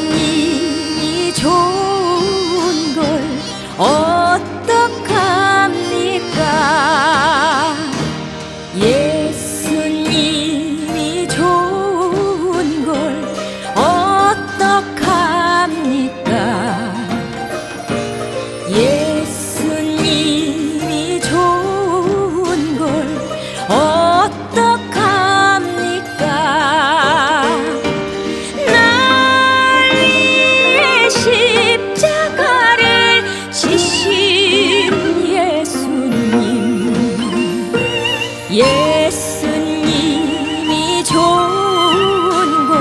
예수님이 좋은 걸 어떡합니까? 예수님이 좋은 걸 어떡합니까? 예수님이 좋은 걸 어떡합니까? 날 위해 십자가를 지신 예수님, 예수님이 좋은 걸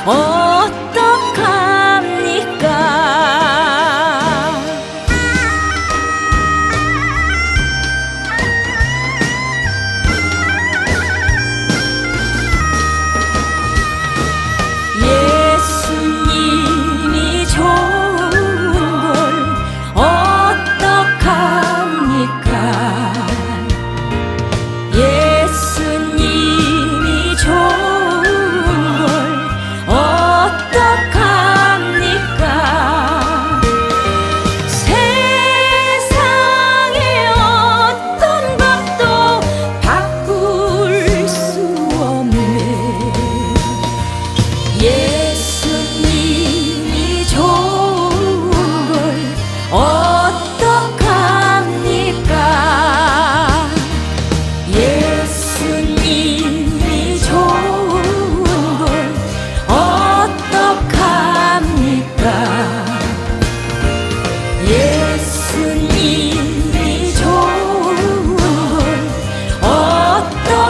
어떡합니까? 예수님이 좋은 걸 어떡합니까? 예수님이 좋은 걸 어떡합니까? 세상의 어떤 것도 바꿀 수 없네. 예수님이 좋은 걸 어떡합니까? 예수님이 좋은 걸 어떡합니까? 예수님이 좋은 걸 어떡합니까?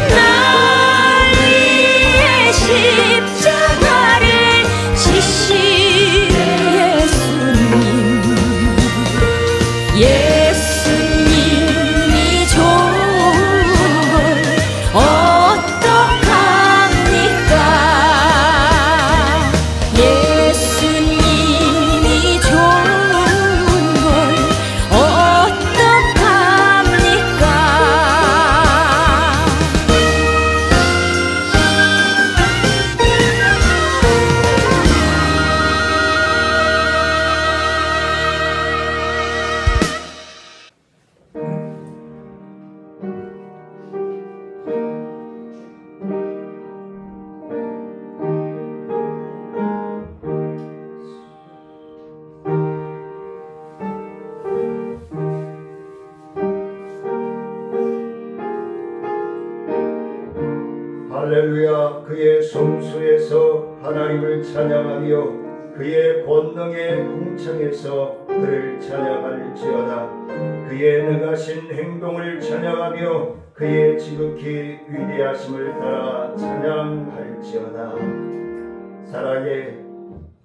날 위해 십자가를 지신 예수님, 예수님이 좋은 걸 어떡합니까? 예수님이 좋은 걸 어떡합니까? 할렐루야. 그의 성소에서 하나님을 찬양하며 그의 권능의 궁창에서 그를 찬양할지어다. 그의 능하신 행동을 찬양하며 그의 지극히 위대하심을 따라 찬양할지어다. 사랑의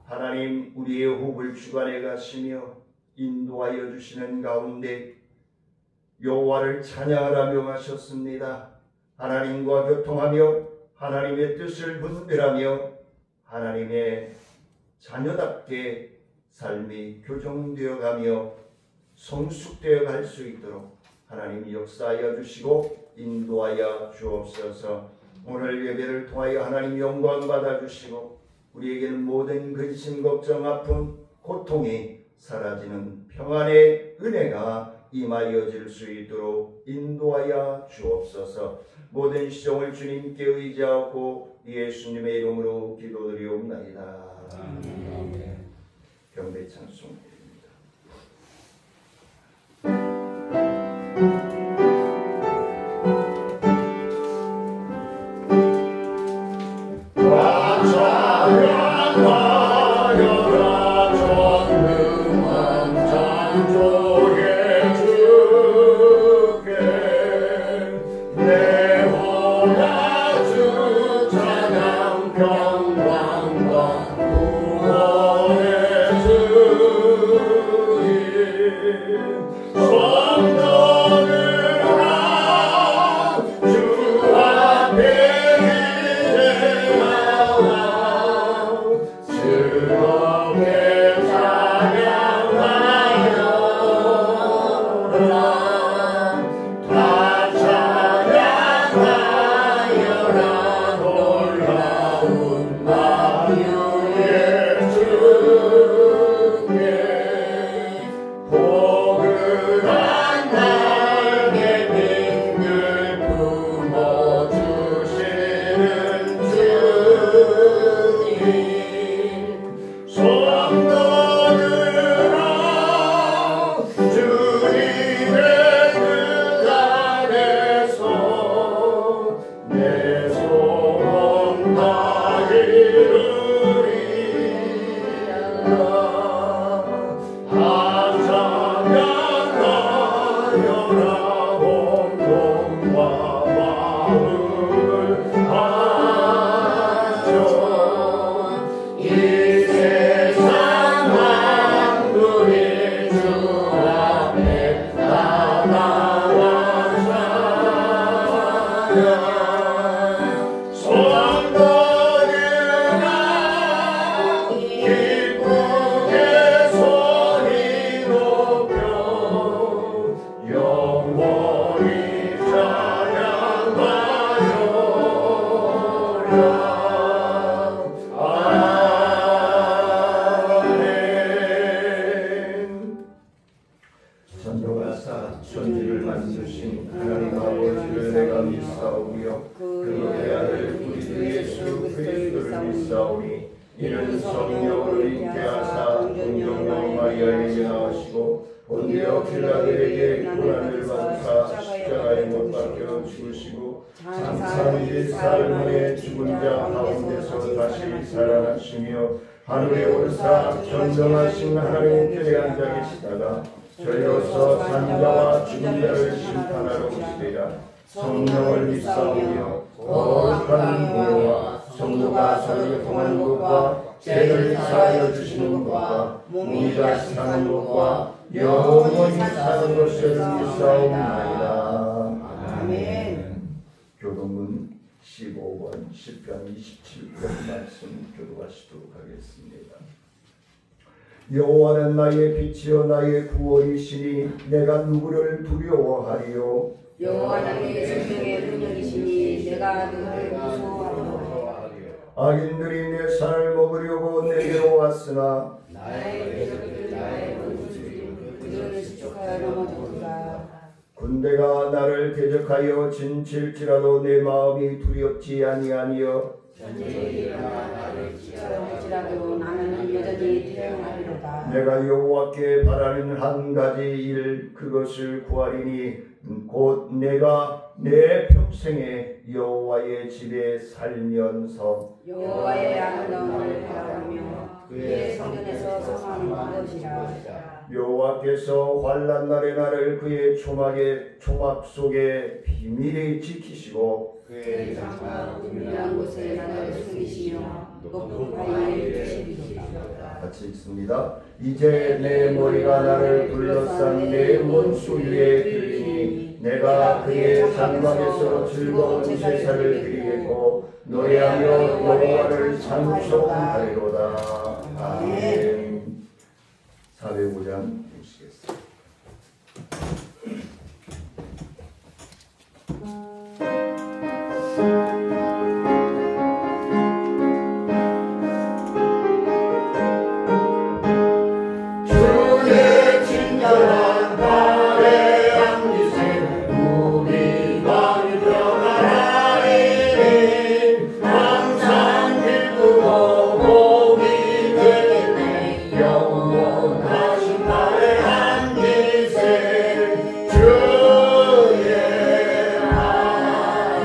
하나님, 우리의 호흡을 주관해 가시며 인도하여 주시는 가운데 여호와를 찬양하라 명하셨습니다. 하나님과 교통하며 하나님의 뜻을 분별하며 하나님의 자녀답게 삶이 교정되어 가며 성숙되어 갈 수 있도록 하나님이 역사하여 주시고 인도하여 주옵소서. 오늘 예배를 통하여 하나님 영광 받아주시고 우리에게는 모든 근심, 걱정, 아픔, 고통이 사라지는 평안의 은혜가 임하여질 수 있도록 인도하여 주옵소서. 모든 시종을 주님께 의지하고 예수님의 이름으로 기도드리옵나이다. 아멘. 경배 찬송드립니다. 평강과 구원의 주 내 소원 다 이루리라. 하자면 나여라 온몸과 마음을 바쳐 이 세상 만물이 주 앞에 다 나와 찬양. 손들으라 기쁘게 소리 높여 영원히 찬양하여라. 아멘. 전도가사 천지를 만드신 하나님 아버지를 내가 믿사오며 그의 아들 우리 주 예수 그리스도를 믿사오니 이는 성령을 있게 하사 동정녀 마리아에게 나으시고 본디오 필라도에게 고난을 받으사 십자가에 못 박혀 죽으시고 장사한 지 사흘 만에 죽은 자 가운데서 다시 살아나시며 하늘에 오르사 전정하신 하나님 편에 앉아 계시다가 저희로서 산자와 죽은 자를 심판하러 오시리라. 성령을 믿사오며 거룩한 공로와 성도가 서로 통하는 것과 죄를 사하여 주시는 것과 몸이 다시 사는 것과 영원히 사는 것을 믿사옵나이다. 아멘. 교동문 15권 10편 27편 말씀 교도하시도록 하겠습니다. 여호와는 나의 빛이요 나의 구원이시니 내가 누구를 두려워하리요. 여호와는 내 생명의 능력이시니 내가 누구를 무서워하리요. 악인들이 내 살을 먹으려고 내게로 왔으나 나의 대적들 나의 원수들이 그들을 실족하여 넘어졌도다. 군대가 나를 대적하여 진칠지라도 내 마음이 두렵지 아니하니여. 전쟁이 일어나 나를 치하려 할지라도 나는 여전히 태어나리로다. 내가 여호와께 바라는 한 가지 일 그것을 구하리니 곧 내가 내 평생에 여호와의 집에 살면서 여호와의 아름다움을 바라보며 그의 성전에서 성하는 것이라. 여호와께서 환난 날에 나를 그의 초막 속에 비밀히 지키시고 그의 장과 은밀한 곳에 나를 숨기시며 높은 바위에 두시리로다. 같이 읽습니다. 이제 내 머리가 나를 둘러싼 내 원수 위에 들리니 내가 그의 장막에서 즐거운 제사를 드리겠고 노래하며 여호와를 찬송하리로다. 아멘. 405장 보시겠습니다. 주의 친절한 발에 안기세 우리가 유명하리니 항상 기쁘고 복이 되겠네. 영원하신 발에 안기세 주의 발에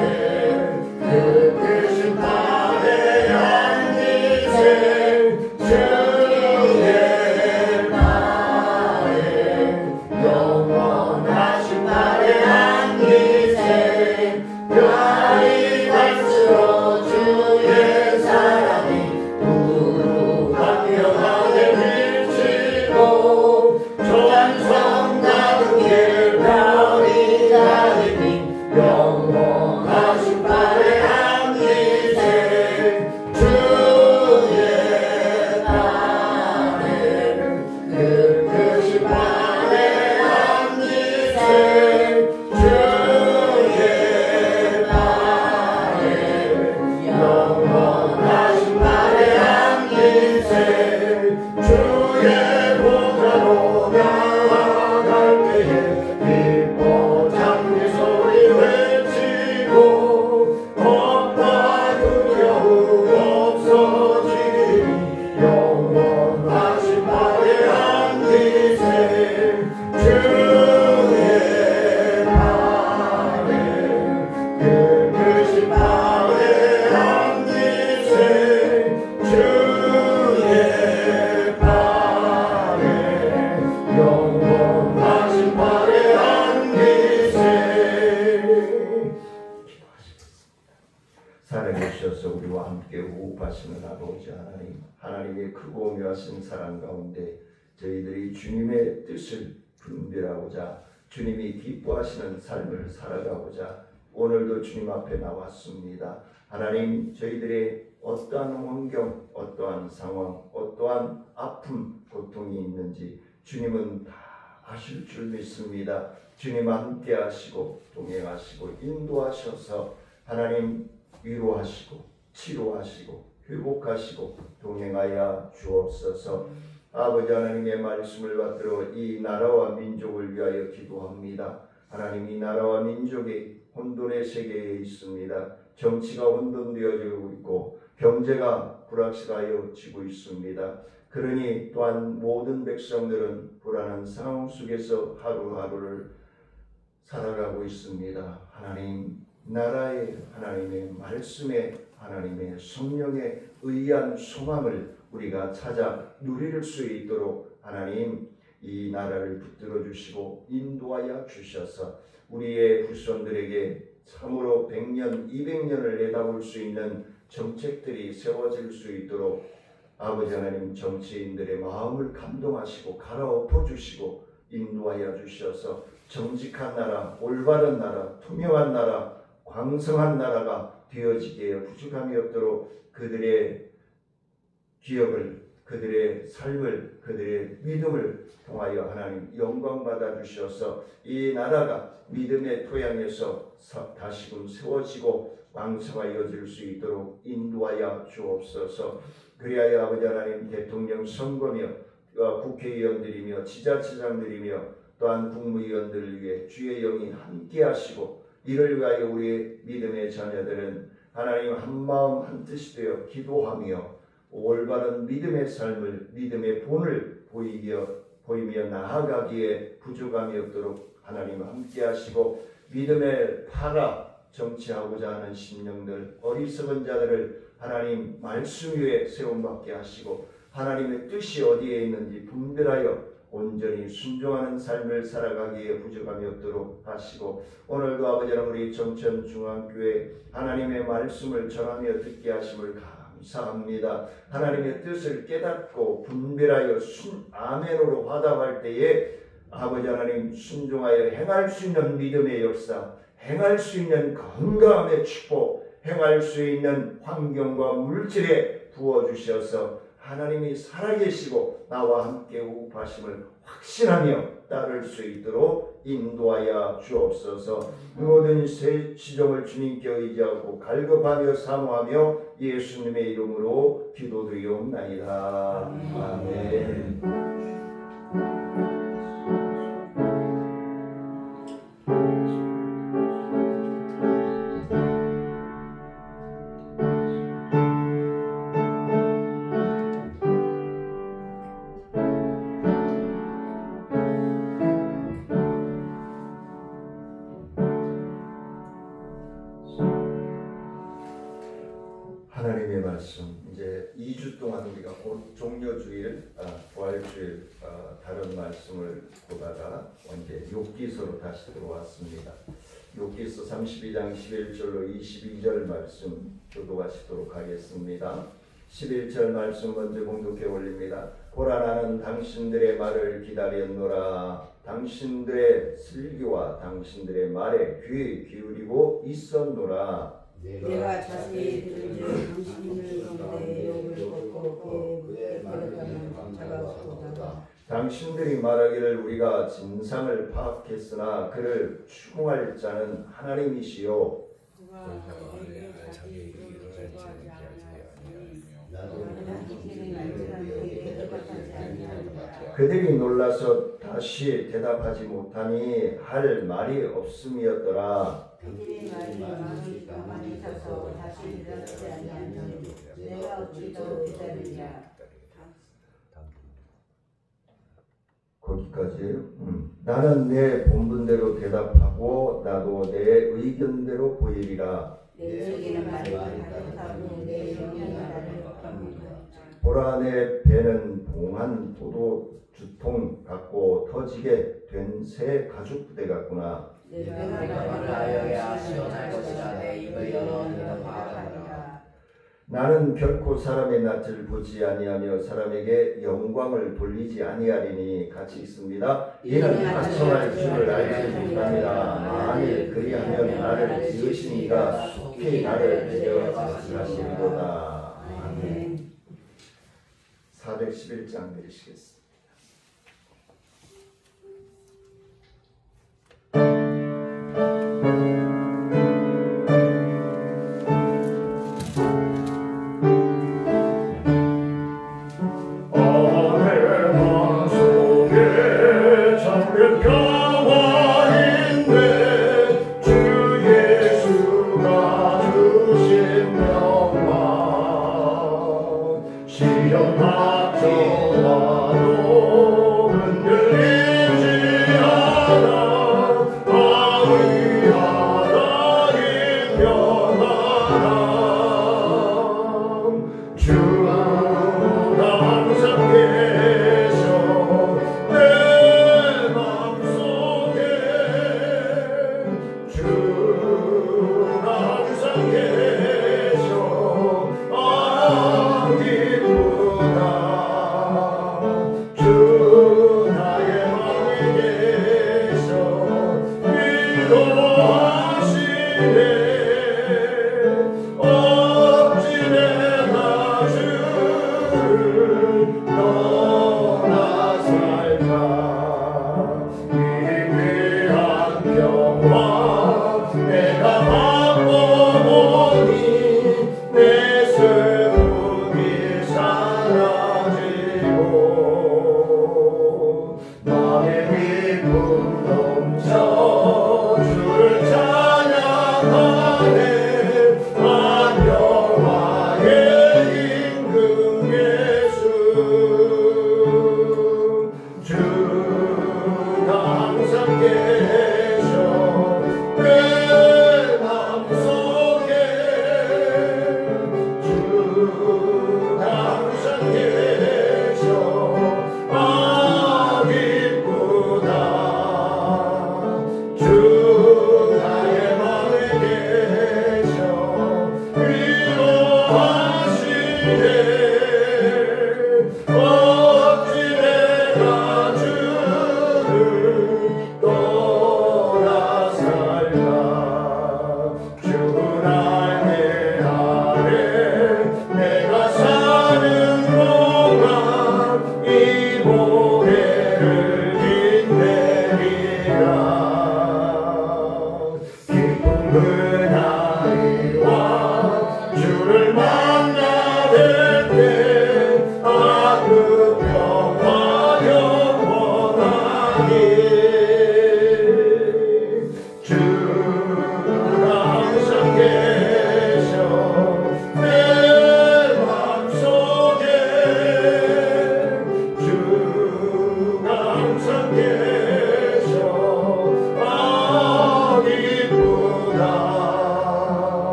그 크신 발에 안기세 주의 영원하신 날에 안기세. 별이 갈수록 주의 사랑이 두루하며 하늘 비치고 전성 가는 길 별이 다니니 영원하신 날에 안기세. 주의 날에는 그 크신 발에 안기세. 주의 발에 살아계셔서 우리와 함께 호흡하시는 아버지 하나님, 하나님의 크고 오묘하신 사랑 가운데 저희들이 주님의 뜻을 분별하고자 주님이 기뻐하시는 삶을 살아가고자 오늘도 주님 앞에 나왔습니다. 하나님, 저희들의 어떠한 환경, 어떠한 상황, 어떠한 아픔, 고통이 있는지 주님은 다 아실 줄 믿습니다. 주님 함께 하시고 동행하시고 인도하셔서 하나님 위로하시고 치료하시고 회복하시고 동행하여 주옵소서. 아버지 하나님의 말씀을 받들어 이 나라와 민족을 위하여 기도합니다. 하나님, 이 나라와 민족이 혼돈의 세계에 있습니다. 정치가 혼돈되어지고 있고 경제가 불확실하여지고 있습니다. 그러니 또한 모든 백성들은 불안한 상황 속에서 하루하루를 살아가고 있습니다. 하나님, 나라의 하나님의 말씀에 하나님의 성령에 의한 소망을 우리가 찾아 누릴 수 있도록 하나님 이 나라를 붙들어 주시고 인도하여 주셔서 우리의 후손들에게 참으로 100년, 200년을 내다볼 수 있는 정책들이 세워질 수 있도록 아버지 하나님 정치인들의 마음을 감동하시고 갈아엎어 주시고 인도하여 주셔서 정직한 나라, 올바른 나라, 투명한 나라, 광성한 나라가 되어지기에 부족함이 없도록 그들의 기억을, 그들의 삶을, 그들의 믿음을 통하여 하나님 영광 받아 주셔서 이 나라가 믿음의 토양에서 다시금 세워지고 왕성하여질 수 있도록 인도하여 주옵소서. 그리하여 아버지 하나님 대통령 선거며 국회의원들이며 지자체장들이며 또한 국무위원들을 위해 주의 영이 함께 하시고 이를 위하여 우리의 믿음의 자녀들은 하나님 한마음 한뜻이 되어 기도하며 올바른 믿음의 삶을, 믿음의 본을 보이며 나아가기에 부족함이 없도록 하나님 함께 하시고 믿음의 파라 정치하고자 하는 심령들, 어리석은 자들을 하나님 말씀 위에 세움받게 하시고 하나님의 뜻이 어디에 있는지 분별하여 온전히 순종하는 삶을 살아가기에 부족함이 없도록 하시고 오늘도 아버지 하나님 우리 정천중앙교회 하나님의 말씀을 전하며 듣게 하심을 감사합니다. 하나님의 뜻을 깨닫고 분별하여 아멘으로 화답할 때에 아버지 하나님 순종하여 행할 수 있는 믿음의 역사, 행할 수 있는 건강함의 축복, 행할 수 있는 환경과 물질에 부어주셔서 하나님이 살아계시고 나와 함께 호흡하심을 확신하며 따를 수 있도록 인도하여 주옵소서. 모든 시종을 주님께 의지하고 갈급하며 사모하며 예수님의 이름으로 기도드리옵나이다. 아멘. 하나님의 말씀 이제 2주 동안 우리가 곧 종려주일, 부활주일 다른 말씀을 보다가 이제 욥기서로 다시 들어왔습니다. 욥기서 32장 11절로 22절 말씀 교도하시도록 하겠습니다. 11절 말씀 먼저 공독해 올립니다. 보라, 나는 당신들의 말을 기다렸노라. 당신들의 슬기와 당신들의 말에 귀 기울이고 있었노라. 내가 자세히 들으니 당신을 가운데 욕을 걷고 그의 말을 듣는 자가 없도다. 당신들이 말하기를 우리가 진상을 파악했으나 그를 추궁할 자는 하나님이시요. 그들이 놀라서 다시 대답하지 못하니 할 말이 없음이었더라. 그들의 말이 마음이 가만히 서서 다시 대답하지 아니하면 내가 어찌 더 기다리랴. 거기까지예요. 나는 내 본분대로 대답하고 나도 내 의견대로 보이리라. 내 속에는 말이 가득하고 내 영이 나를 합니다. 보라, 내 배는 봉한 포도 주통 같고 터지게 된 새 가죽 부대 같구나. 내가 말을 하여야 시원할 것이라 내 입을 열어 네가 말하라. 나는 결코 사람의 낯을 보지 아니하며 사람에게 영광을 돌리지 아니하리니 같이 있습니다. 이는 가청할 줄을 알지 못합니다. 만일 그리하면 나를 지으신 이가 속히 나를 데려가시리로다. 아멘. 411장 내리시겠습니다.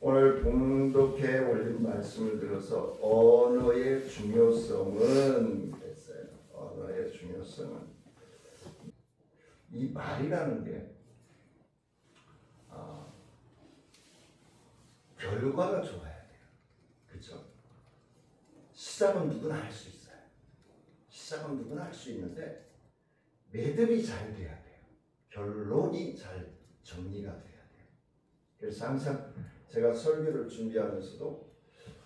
오늘 봉독해 올린 말씀을 들어서 언어의 중요성은 했어요. 언어의 중요성은 이 말이라는 게 결과가 좋아야 돼요. 그렇죠? 시작은 누구나 할 수 있어요. 시작은 누구나 할 수 있는데 매듭이 잘 돼야 돼요. 결론이 잘 정리가 돼야 돼요. 그래서 항상 제가 설교를 준비하면서도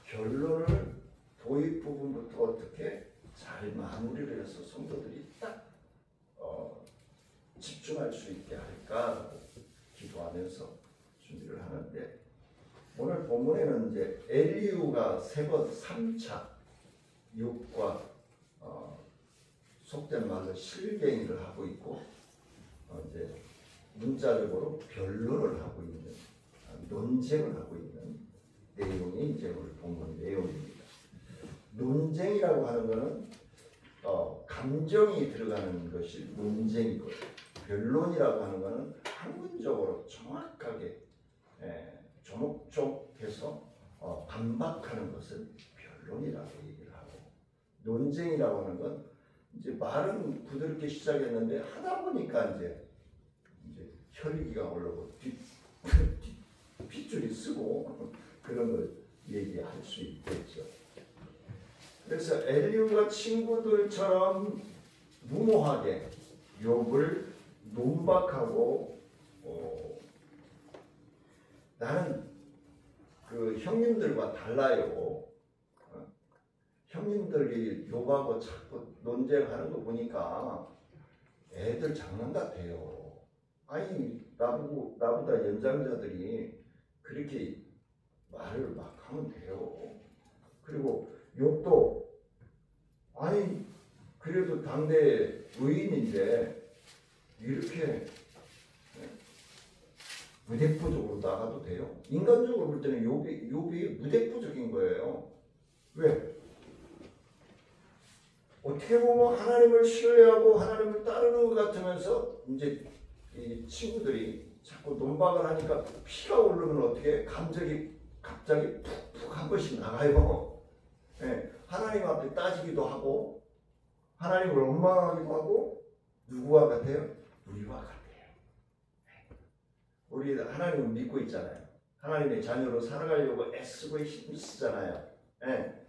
결론을 도입 부분부터 어떻게 잘 마무리를 해서 성도들이 딱 집중할 수 있게 할까 기도하면서 준비를 하는데, 오늘 본문에는 이제 엘리후가 세 번 3차 육과 속된 말로 실갱이를 하고 있고, 이제 문자적으로 변론을 하고 있는, 논쟁을 하고 있는 내용이 이제 오늘 본문 내용입니다. 논쟁이라고 하는 것은 감정이 들어가는 것이 논쟁이고, 변론이라고 하는 것은 학문적으로 정확하게 조목조목해서 반박하는 것을 변론이라고 얘기를 하고, 논쟁이라고 하는 건 이제 말은 부드럽게 시작했는데 하다 보니까 이제 혈기가 올라오고 핏줄이 쓰고 그런 걸 얘기할 수 있겠죠. 그래서 엘리후가 친구들처럼 무모하게 욥을 논박하고 나는 그 형님들과 달라요. 형님들이 욥하고 자꾸 논쟁하는 거 보니까 애들 장난 같아요. 아니 나보다 연장자들이 그렇게 말을 막 하면 돼요. 그리고 욥도 아니 그래도 당대 의인인데 이렇게 무대포적으로 나가도 돼요? 인간적으로 볼 때는 욥이 무대포적인 거예요. 왜? 어떻게 보면 하나님을 신뢰하고 하나님을 따르는 것 같으면서 이제 이 친구들이 자꾸 논박을 하니까 피가 오르면 어떻게 감정이 갑자기 푹푹 한 번씩 나가요. 네, 하나님 앞에 따지기도 하고 하나님을 원망하기도 하고 누구와 같아요? 우리와 같아요. 우리 하나님을 믿고 있잖아요. 하나님의 자녀로 살아가려고 애쓰고 힘쓰잖아요. 네.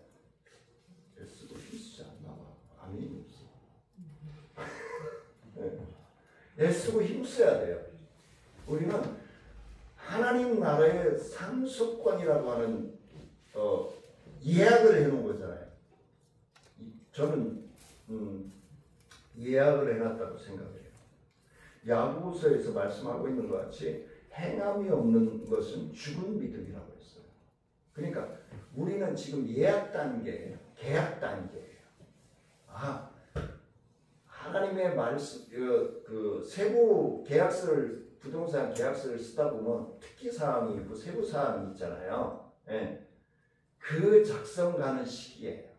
애쓰고 힘쓰지 않나 봐. 아멘이 없어. 네. 애쓰고 힘써야 돼요. 우리는 하나님 나라의 상속권이라고 하는 예약을 해놓은 거잖아요. 저는 예약을 해놨다고 생각해요. 야고보서에서 말씀하고 있는 것 같이 행함이 없는 것은 죽은 믿음이라고 했어요. 그러니까 우리는 지금 예약 단계예요. 계약 단계예요. 하나님의 말씀, 그 세부 계약서를, 부동산 계약서를 쓰다 보면 특기 사항이 있고 세부 사항이 있잖아요. 예. 그 작성가는 시기예요.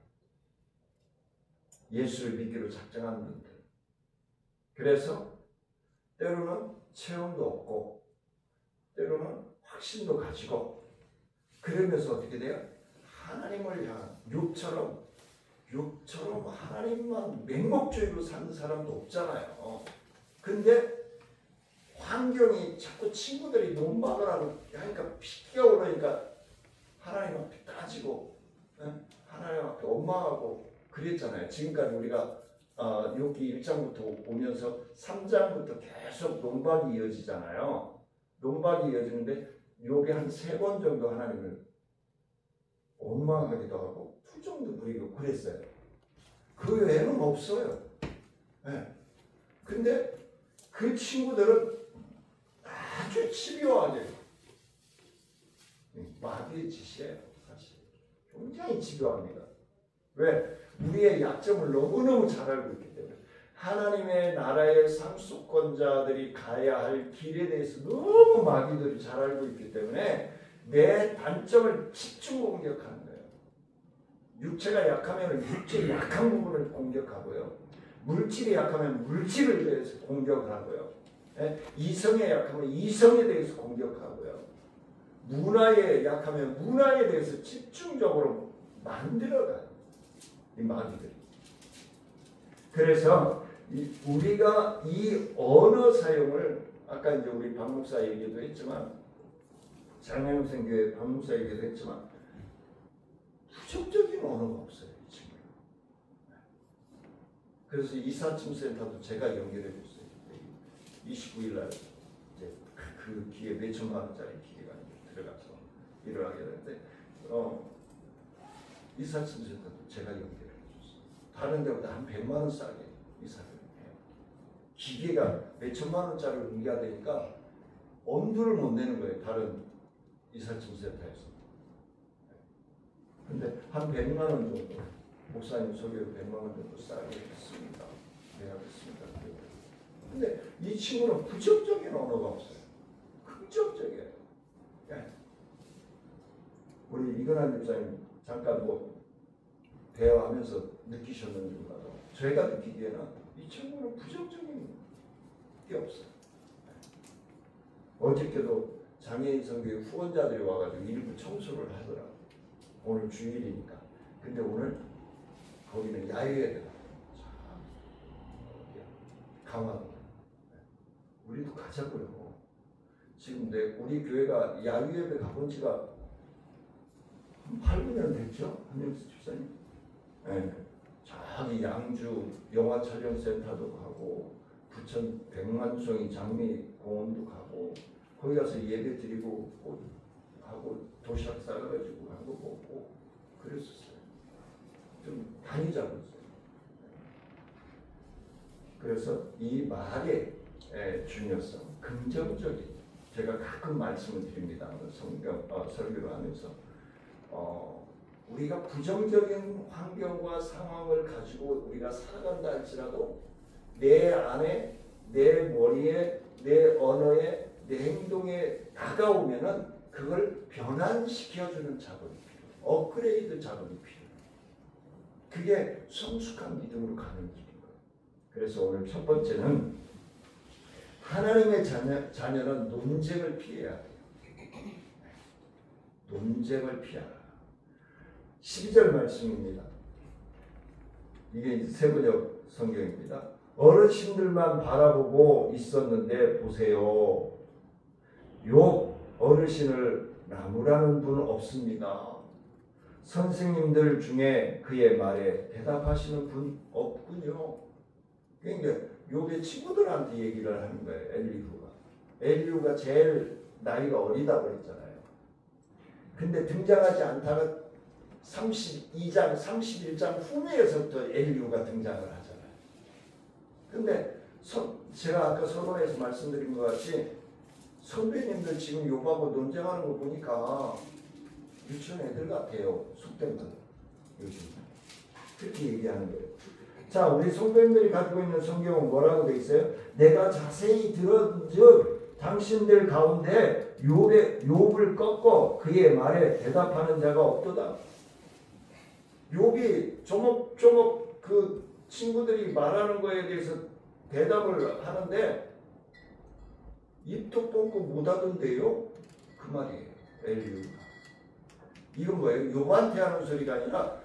예수를 믿기로 작정한 분들. 그래서 때로는 체험도 없고 때로는 확신도 가지고 그러면서 어떻게 돼요? 하나님을 향한 욥처럼 하나님만 맹목적으로 사는 사람도 없잖아요. 근데 환경이 자꾸 친구들이 논박을 하니까 피가 오르니까 하나님 앞에 따지고 하나님 앞에 원망하고 그랬잖아요. 지금까지 우리가 욥기 1장부터 오면서 3장부터 계속 논박이 이어지잖아요. 논박이 이어지는데 욥이 한 3번 정도 하나님을 원망하기도 하고 투정도 부리고 그랬어요. 그 외에는 없어요. 네. 근데 그 친구들은 아주 집요하게 마귀의 짓이에요. 사실 굉장히 집요합니다. 왜? 우리의 약점을 너무너무 잘 알고 있기 때문에 하나님의 나라의 상속권자들이 가야 할 길에 대해서 너무 마귀들이 잘 알고 있기 때문에 내 단점을 집중 공격하는 거예요. 육체가 약하면 육체의 약한 부분을 공격하고요. 물질이 약하면 물질에 대해서 공격을 하고요. 이성에 약하면 이성에 대해서 공격하고요. 문화에 약하면 문화에 대해서 집중적으로 만들어가요. 이 마귀들이. 그래서 우리가 이 언어 사용을 아까 이제 우리 박 목사 얘기도 했지만 장영생 교회 박 목사 얘기도 했지만 부정적인 언어가 없어요. 이 친구는. 그래서 이사침센터도 제가 연결해 줬어요. 29일 날 이제 그 기회 몇 천만 원짜리 기회가 들어가서 일을 하게 되는데 이사침센터도 제가 연결해 줬어요. 다른 데보다 한 100만 원 싸게 이사를 해요. 기계가 몇 천만 원짜리를 옮겨야 되니까 엄두를 못 내는 거예요. 다른 이사침센터에서. 근데 한 100만 원 정도 목사님 소개로 100만 원 정도 싸게 했습니다. 내가 했습니다. 근데 이 친구는 부정적인 언어가 없어요. 긍정적이에요. 예. 우리 이근한 집사님 잠깐 뭐 대화하면서 느끼셨는지 몰라도 저희가 느끼기에는 이 친구는 부정적인 게 없어요. 어저께도 장애인 선교회 후원자들이 와가지고 일부 청소를 하더라고요. 오늘 주일이니까. 근데 오늘 거기는 야외예배가 강화도. 우리도 가자고요. 지금 우리 교회가 야외예배 가본 지가 한 8, 9년 됐죠? 한영수 집사님. 네. 저기 양주 영화 촬영센터도 가고 부천 백만송이 장미공원도 가고 거기 가서 예배 드리고 하고 도시락 싸가지고 한 거 먹고 그랬었어요. 좀 다니자고 했어요. 그래서 이 말의 중요성, 긍정적인, 제가 가끔 말씀을 드립니다. 설교를 하면서 우리가 부정적인 환경과 상황을 가지고 우리가 살아간다 할지라도 내 안에, 내 머리에, 내 언어에, 내 행동에 다가오면은 그걸 변환시켜주는 작업이 필요해요. 업그레이드 작업이 필요해요. 그게 성숙한 믿음으로 가는 길인 거예요. 그래서 오늘 첫 번째는 하나님의 자녀는 논쟁을 피해야 돼요. 논쟁을 피하라. 12절 말씀입니다. 이게 세번역 성경입니다. 어르신들만 바라보고 있었는데 보세요. 욥 어르신을 나무라는 분 없습니다. 선생님들 중에 그의 말에 대답하시는 분 없군요. 그러니까 욥의 친구들한테 얘기를 하는 거예요. 엘리후가 제일 나이가 어리다고 했잖아요. 근데 등장하지 않다가 32장, 31장 후면에서부터 엘리후가 등장을 하잖아요. 근데 제가 아까 서론에서 말씀드린 것 같이 선배님들 지금 욥하고 논쟁하는 거 보니까 유치원 애들 같아요. 속된 건 요즘 그렇게 얘기하는 거예요. 자, 우리 선배님들이 가지고 있는 성경은 뭐라고 돼 있어요? 내가 자세히 들은즉 당신들 가운데 욥을 꺾고 그의 말에 대답하는 자가 없도다. 욥이 조목조목 그 친구들이 말하는 거에 대해서 대답을 하는데 입도 뻥고 못하던데요? 그 말이에요. 엘리후가. 이건 뭐예요? 욥한테 하는 소리가 아니라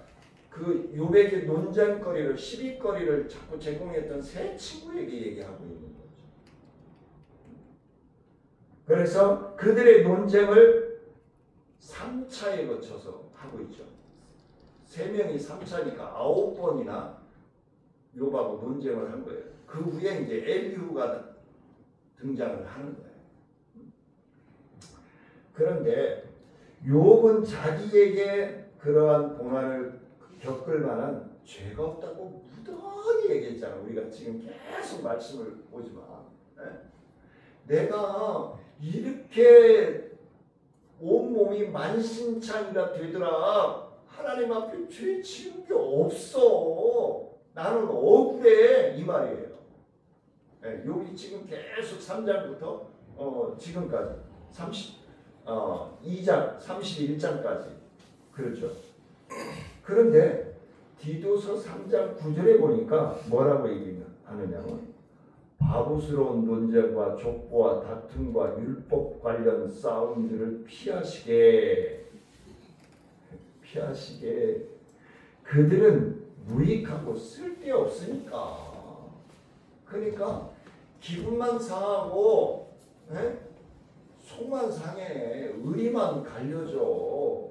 그 욥에게 논쟁거리를, 시비거리를 자꾸 제공했던 세 친구에게 얘기하고 있는 거죠. 그래서 그들의 논쟁을 3차에 거쳐서 하고 있죠. 3명이 3차니까 9번이나 욥하고 논쟁을 한 거예요. 그 후에 이제 엘리후가 등장을 하는 거예요. 그런데 욥은 자기에게 그러한 고난을 겪을 만한 죄가 없다고 무던히 얘기했잖아. 우리가 지금 계속 말씀을 보지만 내가 이렇게 온몸이 만신창이가 되더라. 하나님 앞에 죄 지은 게 없어. 나는 억울해. 이 말이에요. 욥이 지금 계속 3장부터 지금까지 2장 31장까지 그렇죠. 그런데 디도서 3장 9절에 보니까 뭐라고 얘기하느냐면 바보스러운 논쟁과 족보와 다툼과 율법 관련 싸움들을 피하시게 그들은 무익하고 쓸데없으니까. 그러니까 기분만 상하고 속만 상해. 의리만 갈려져.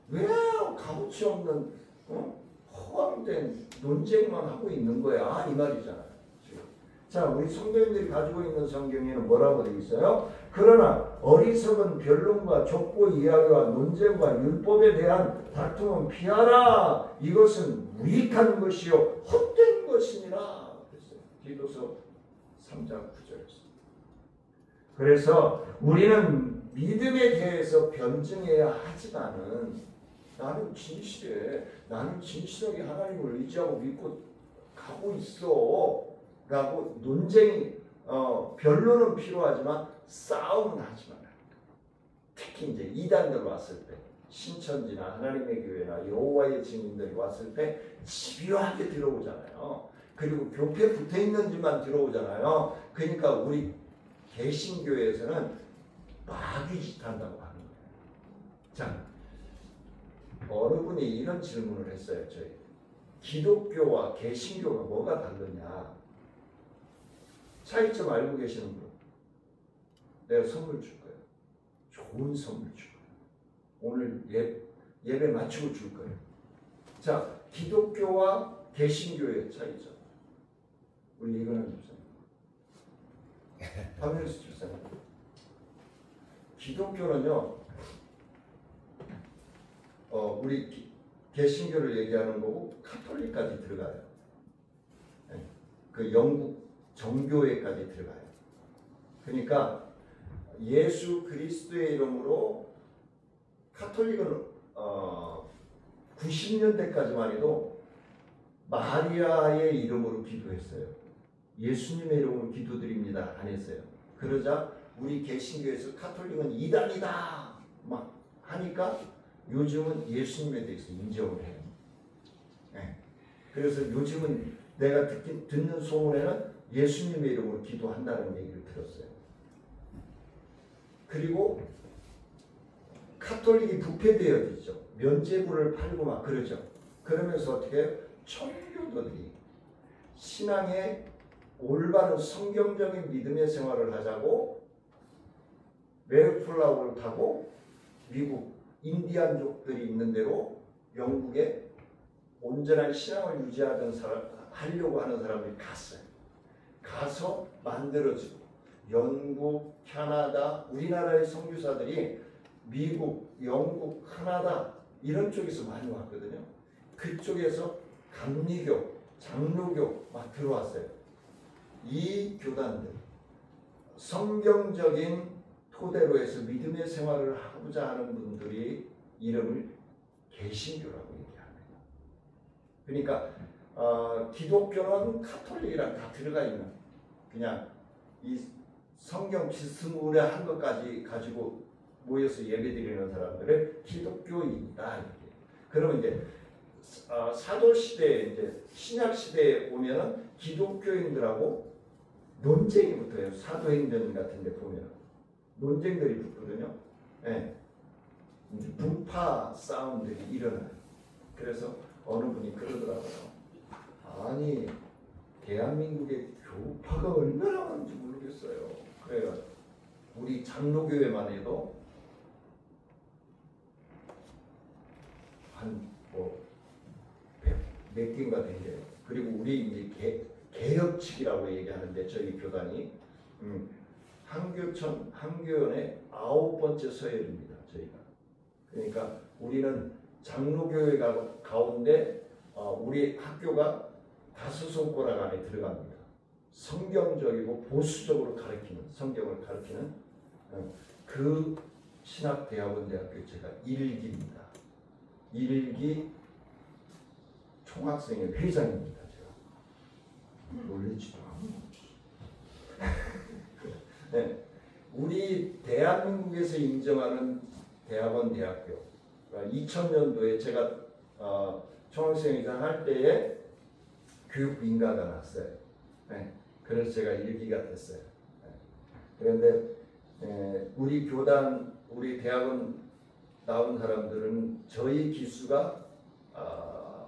왜 값어치 없는 허황된 논쟁만 하고 있는 거야 이 말이잖아요. 지금. 자, 우리 성도님들이 가지고 있는 성경에는 뭐라고 되어 있어요? 그러나 어리석은 변론과 족보 이야기와 논쟁과 율법에 대한 다툼은 피하라. 이것은 무익한 것이요 헛된 것이니라. 그랬어요. 디도서 3장 9절에서. 그래서 우리는 믿음에 대해서 변증해야 하지만은 나는 진실해. 나는 진실하게 하나님을 의지하고 믿고 가고 있어. 라고 논쟁이 변론은 필요하지만 싸움은 하지 말라. 특히 이제 이단들 왔을 때, 신천지나 하나님의 교회나 여호와의 증인들이 왔을 때 집요하게 들어오잖아요. 그리고 교패 붙어 있는지만 들어오잖아요. 그러니까 우리 개신교에서는 마귀짓 한다고 하는 거예요. 자, 어느 분이 이런 질문을 했어요. 저희 기독교와 개신교가 뭐가 다르냐? 차이점 알고 계시는 분? 내가 선물 줄 거예요. 좋은 선물 줄 거예요. 오늘 예배 마치고 줄 거예요. 자, 기독교와 개신교의 차이점. 우리 이거는 집사님. 박명수 집사님. 기독교는요, 우리 개신교를 얘기하는 거고 카톨릭까지 들어가요. 그 영국 정교회까지 들어가요. 그러니까 예수 그리스도의 이름으로 카톨릭은 90년대까지만 해도 마리아의 이름으로 기도했어요. 예수님의 이름으로 기도드립니다 안 했어요. 그러자 우리 개신교에서 카톨릭은 이단이다 막 하니까 요즘은 예수님에 대해서 인정을 해요. 네. 그래서 요즘은 내가 듣는 소문에는 예수님의 이름으로 기도한다는 얘기를 들었어요. 그리고 카톨릭이 부패되어 있죠. 면죄부를 팔고 막 그러죠. 그러면서 어떻게 청교도들이 신앙의 올바른 성경적인 믿음의 생활을 하자고 메이플라워를 타고 미국 인디안족들이 있는 대로 영국에 온전한 신앙을 유지하던 하려고 하는 사람들이 갔어요. 가서 만들어지고 영국, 캐나다, 우리나라의 선교사들이 미국, 영국, 캐나다 이런 쪽에서 많이 왔거든요. 그쪽에서 감리교, 장로교 막 들어왔어요. 이 교단들 성경적인 토대로 해서 믿음의 생활을 하고자 하는 분들이 이름을 개신교라고 얘기합니다. 그러니까 기독교는 카톨릭이랑 다 들어가 있는 그냥 이 성경 지스문에 한 것까지 가지고 모여서 예배드리는 사람들을 기독교인이다. 이렇게. 그러면 이제 사도 시대에 이제 신약 시대에 보면은 기독교인들하고 논쟁이 붙어요. 사도행전 같은데 보면 논쟁들이 붙거든요. 네. 이제 분파 싸움들이 일어나요. 그래서 어느 분이 그러더라고요. 아니 대한민국의 교파가 얼마나 많은지 모르겠어요. 그래요. 우리 장로교회만 해도 한 몇 개인가 된대요. 그리고 우리 이제 개혁 측이라고 얘기하는데 저희 교단이 한교연의 9번째 서열입니다. 저희가. 그러니까 우리는 장로교회 가운데 우리 학교가 다섯 손가락 안에 들어갑니다. 성경적이고 보수적으로 가르치는 성경을 가르치는 그 신학대학원대학교 제가 1기입니다. 1기 총학생회 회장입니다. 제가 놀리지도 않고. 네. 우리 대한민국에서 인정하는 대학원 대학교 2000년도에 제가 총학생회장 할 때에 교육인가가 났어요. 네. 그래서 제가 1기가 됐어요. 네. 그런데 우리 교단, 우리 대학원 나온 사람들은 저희 기수가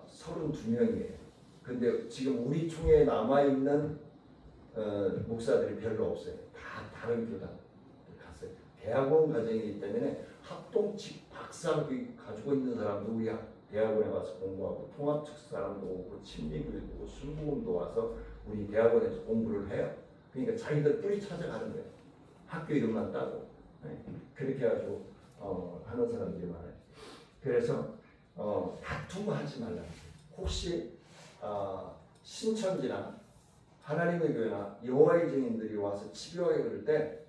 32명이에요. 근데 지금 우리 총회에 남아있는 목사들이 별로 없어요. 다 다른 교단 갔어요. 대학원 과정이기 때문에 합동직 박사학위 가지고 있는 사람도 우리 대학원에 와서 공부하고 통합측 사람도 오고 침례교회도 오고 순부금도 와서 우리 대학원에서 공부를 해요. 그러니까 자기들 뿌리 찾아가는 거예요. 학교 이름만 따고. 네. 그렇게 해가지고 하는 사람들이 많아요. 그래서 다툼하지 말라. 혹시 신천지나 하나님의 교회나 여호와의 증인들이 와서 집요하게 그럴 때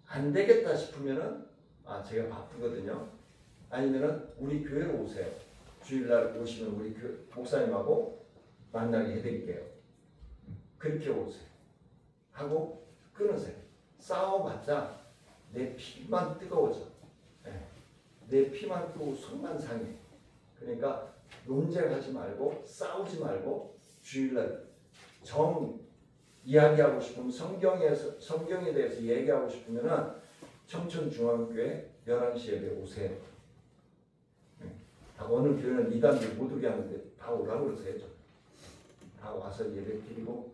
안 되겠다 싶으면은 제가 바쁘거든요. 아니면은 우리 교회로 오세요. 주일날 오시면 우리 목사님하고 만나게 해드릴게요. 그렇게 오세요. 하고 끊으세요. 싸워봤자 내 피만 뜨거워져. 내 피만 뜨고 속만 상해. 그러니까 논쟁하지 말고 싸우지 말고 주일날 정 이야기하고 싶으면 성경에 대해서 얘기하고 싶으면은 청천중앙교회 11시 예배 오세요. 다 어느 교회는 이단들 못 오게 하는데 다 오라고 그러세요. 다 와서 예배 드리고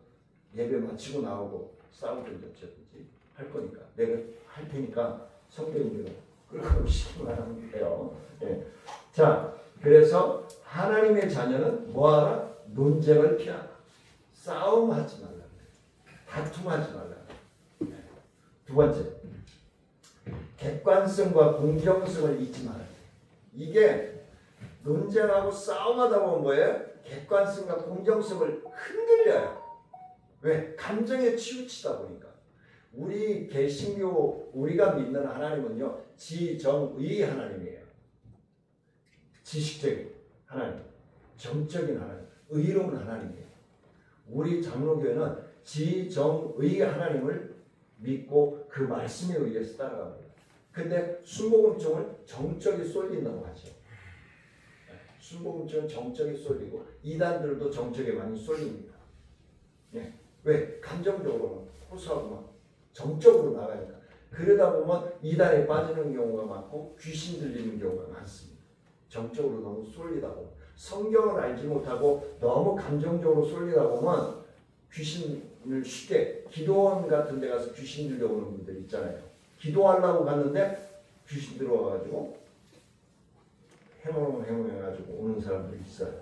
예배 마치고 나오고 싸우든지 어쩌든지 할 거니까 내가 할 테니까 성도님들은 그렇게 시키면 하면 돼요. 자, 그래서 하나님의 자녀는 뭐하라? 논쟁을 피하라. 싸움하지 말라. 다툼하지 말라. 두 번째, 객관성과 공정성을 잊지 말아야 돼. 이게 논쟁하고 싸움하다 보면 뭐예요? 객관성과 공정성을 흔들려요. 왜? 감정에 치우치다 보니까. 우리 개신교, 우리가 믿는 하나님은요, 지정의 하나님이에요. 지식적인 하나님, 정적인 하나님, 의로운 하나님이에요. 우리 장로교회는 지정의 하나님을 믿고 그 말씀에 의해서 따라갑니다. 근데 순복음쪽은 정적이 쏠린다고 하죠. 순복음쪽은 정적이 쏠리고 이단들도 정적에 많이 쏠립니다. 왜? 감정적으로 호소하고 막 정적으로 나가니까. 그러다 보면 이단에 빠지는 경우가 많고 귀신 들리는 경우가 많습니다. 정적으로 너무 쏠리다 보면. 성경을 알지 못하고 너무 감정적으로 쏠리다 보면 귀신을 쉽게, 기도원 같은 데 가서 귀신 들려오는 분들 있잖아요. 기도하려고 갔는데 귀신 들어와가지고 해몽해가지고 오는 사람들이 있어요.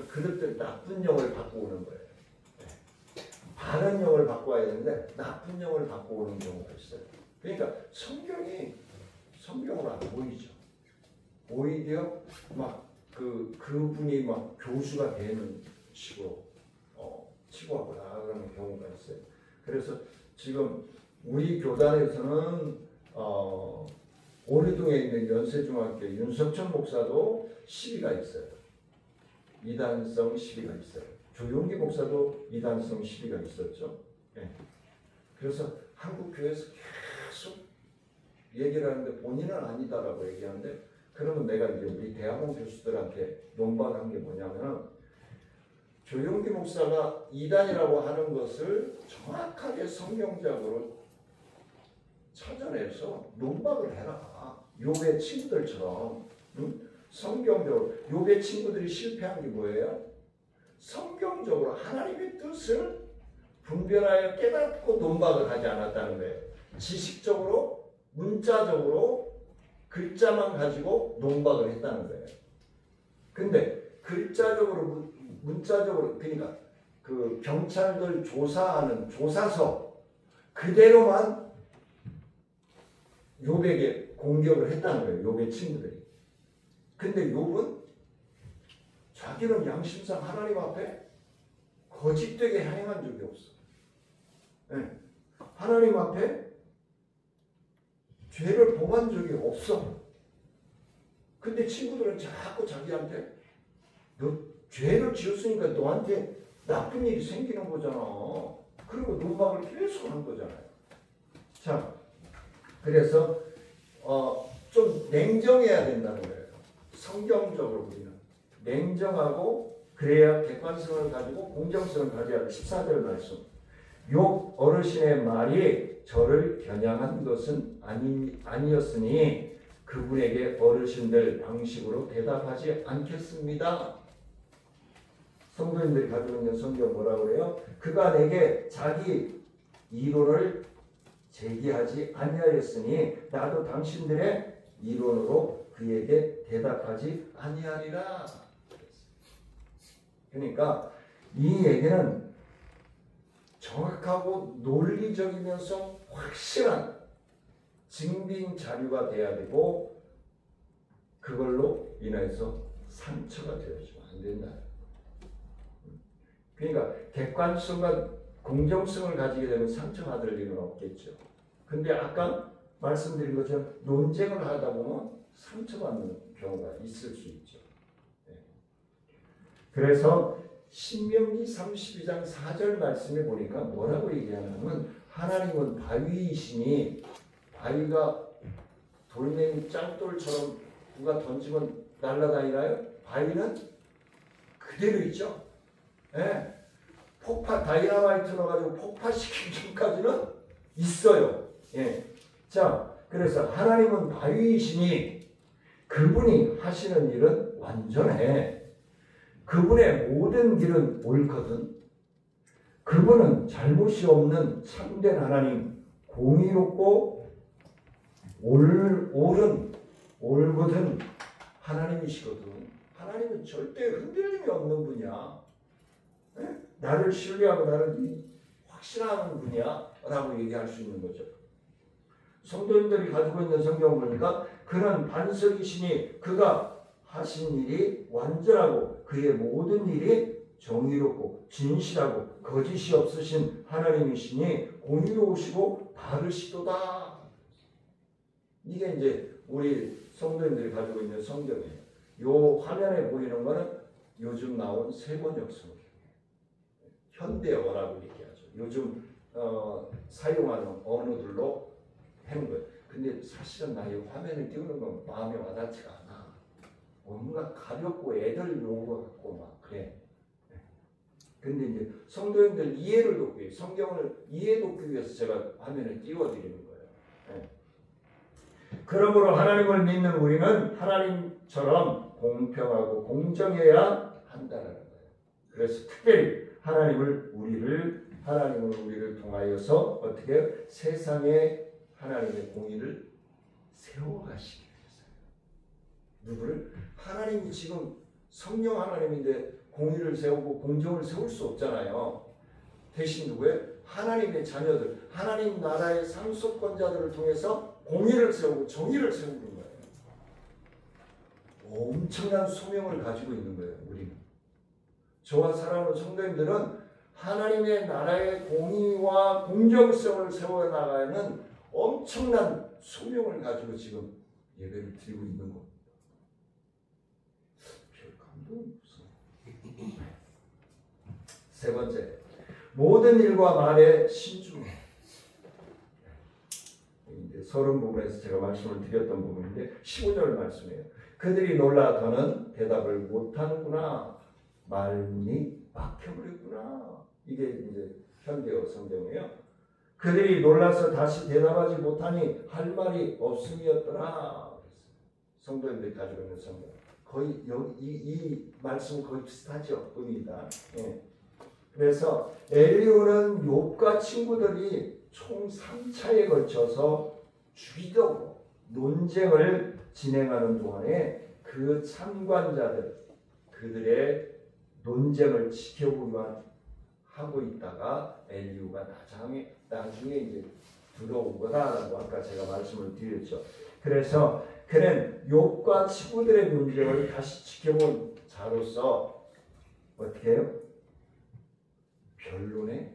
그릇들 나쁜 영을 받고 오는 거예요. 바른 영을 받고 와야 되는데 나쁜 영을 받고 오는 경우가 있어요. 그러니까 성경으로 안 보이죠. 오히려 막 그분이 막 교수가 되는 식으로 치부하고 나아가는 경우가 있어요. 그래서 지금 우리 교단에서는 오리동에 있는 연세중학교 윤석천 목사도 시비가 있어요. 이단성 시비가 있어요. 조용기 목사도 이단성 시비가 있었죠. 그래서 한국 교회에서 계속 얘기를 하는데 본인은 아니다라고 얘기하는데, 그러면 내가 이제 우리 대학원 교수들한테 논박한 게 뭐냐면은, 조용기 목사가 이단이라고 하는 것을 정확하게 성경적으로 찾아내서 논박을 해라. 욥의 친구들처럼. 성경적으로. 욥의 친구들이 실패한 게 뭐예요? 성경적으로 하나님의 뜻을 분별하여 깨닫고 논박을 하지 않았다는 거예요. 지식적으로, 문자적으로 글자만 가지고 논박을 했다는 거예요. 근데 글자적으로, 문자적으로, 그러니까 그 경찰들 조사하는 조사서 그대로만 욥에게 공격을 했다는 거예요. 욥의 친구들이. 근데 욥은 자기는 양심상 하나님 앞에 거짓되게 행한 적이 없어. 하나님 앞에 죄를 범한 적이 없어. 근데 친구들은 자꾸 자기한테 너 죄를 지었으니까 너한테 나쁜 일이 생기는 거잖아. 그리고 논박을 계속 하는 거잖아요. 자, 그래서 좀 냉정해야 된다는 거예요. 성경적으로 우리는 냉정하고 그래야 객관성을 가지고 공정성을 가져야 돼. 14절 말씀. 욥 어르신의 말이 저를 겨냥한 것은 아니었으니 그분에게 어르신들 방식으로 대답하지 않겠습니다. 성도님들이 가지고 있는 성경 뭐라고 그래요? 그가 내게 자기 이론을 제기하지 아니하였으니 나도 당신들의 이론으로 그에게 대답하지 아니하리라. 그러니까 이 얘기는 정확하고 논리적이면서 확실한 증빙 자료가 돼야 되고, 그걸로 인해서 상처가 되어지면 안 된다. 그러니까 객관성과 공정성을 가지게 되면 상처받을 일은 없겠죠. 근데 아까 말씀드린 것처럼 논쟁을 하다 보면 상처받는 경우가 있을 수 있죠. 그래서 신명기 32장 4절 말씀에 보니까 뭐라고 얘기하냐면 하나님은 바위이시니 바위가 돌멩이 짱돌처럼 누가 던지면 날아다니나요? 바위는 그대로 있죠. 예. 폭파 다이너마이트 넣어가지고 폭파시키기까지는 있어요. 예. 자, 그래서 하나님은 바위이시니 그분이 하시는 일은 완전해. 그분의 모든 길은 옳거든. 그분은 잘못이 없는 참된 하나님, 공의롭고 옳거든 하나님이시거든. 하나님은 절대 흔들림이 없는 분이야. 네? 나를 신뢰하고 나를 확신하는 분이야 라고 얘기할 수 있는 거죠. 성도님들이 가지고 있는 성경을 보니까 그는 반석이시니 그가 하신 일이 완전하고 그의 모든 일이 정의롭고 진실하고 거짓이 없으신 하나님이시니 공의로우시고 바르시도다. 이게 이제 우리 성도님들이 가지고 있는 성경이에요. 요 화면에 보이는 거는 요즘 나온 세번역 성경, 현대어라고 얘기하죠. 요즘 사용하는 언어들로 하는 거예요. 근데 사실은 나 이 화면을 띄우는 건 마음에 와닿지가 않아. 뭔가 가볍고 애들 용어 같고 막 그래. 근데 이제 성도님들 이해를 돕기 위해 성경을 이해 돕기 위해서 제가 화면을 띄워드리는 거예요. 네. 그러므로 하나님을 믿는 우리는 하나님처럼 공평하고 공정해야 한다는 거예요. 그래서 특별히 하나님을 우리를 통하여서 어떻게 세상에 하나님의 공의를 세워가시기 위해서요. 누구를? 하나님이 지금 성령 하나님인데 공의를 세우고 공정을 세울 수 없잖아요. 대신 누구예요? 하나님의 자녀들, 하나님 나라의 상속권자들을 통해서 공의를 세우고 정의를 세우는 거예요. 엄청난 소명을 가지고 있는 거예요. 우리는. 저와 사랑하는 성도님들은 하나님의 나라의 공의와 공정성을 세워나가는 엄청난 소명을 가지고 지금 예배를 드리고 있는 겁니다. 별 감동이 없어. 세 번째, 모든 일과 말에 신중해. 서론 부분에서 제가 말씀을 드렸던 부분인데 15절 말씀이에요. 그들이 놀라 더는 대답을 못하는구나. 말문이 막혀버렸구나. 이게 이제 현대어 성경이에요. 그들이 놀라서 다시 대답하지 못하니 할 말이 없음이었더라. 성도님들이 가지고 있는 성경. 거의 여기 이 말씀은 거의 비슷하죠. 의미가. 예. 그래서 엘리후는 욥과 친구들이 총 3차에 걸쳐서 죽이려고 논쟁을 진행하는 동안에 그 참관자들, 그들의 논쟁을 지켜보기만 하고 있다가 엘리후가 나중에 이제 들어온 거다라고 아까 제가 말씀을 드렸죠. 그래서 그는 욥과 친구들의 논쟁을 다시 지켜본 자로서 어떻게 해요? 변론에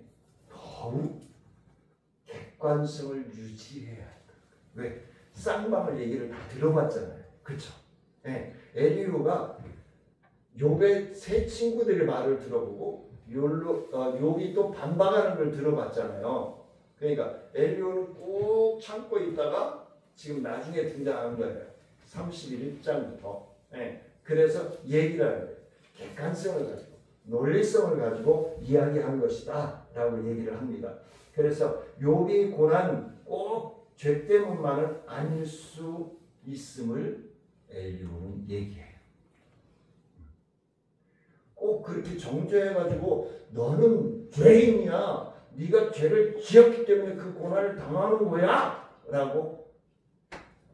더욱 객관성을 유지해야 한다. 왜? 쌍방을 얘기를 다 들어봤잖아요. 그렇죠? 네. 엘리후가 욥의 세 친구들의 말을 들어보고 욥이 또 반박하는 걸 들어봤잖아요. 그러니까 엘리후는 꼭 참고 있다가 지금 나중에 등장한 거예요. 31장부터. 네. 그래서 얘기를 하는 거예요. 객관성을 가지고 논리성을 가지고 이야기한 것이다 라고 얘기를 합니다. 그래서 욥이 고난 꼭 죄 때문만은 아닐 수 있음을 엘리후는 얘기해요. 꼭 그렇게 정죄해가지고 너는 죄인이야, 네가 죄를 지었기 때문에 그 고난을 당하는 거야 라고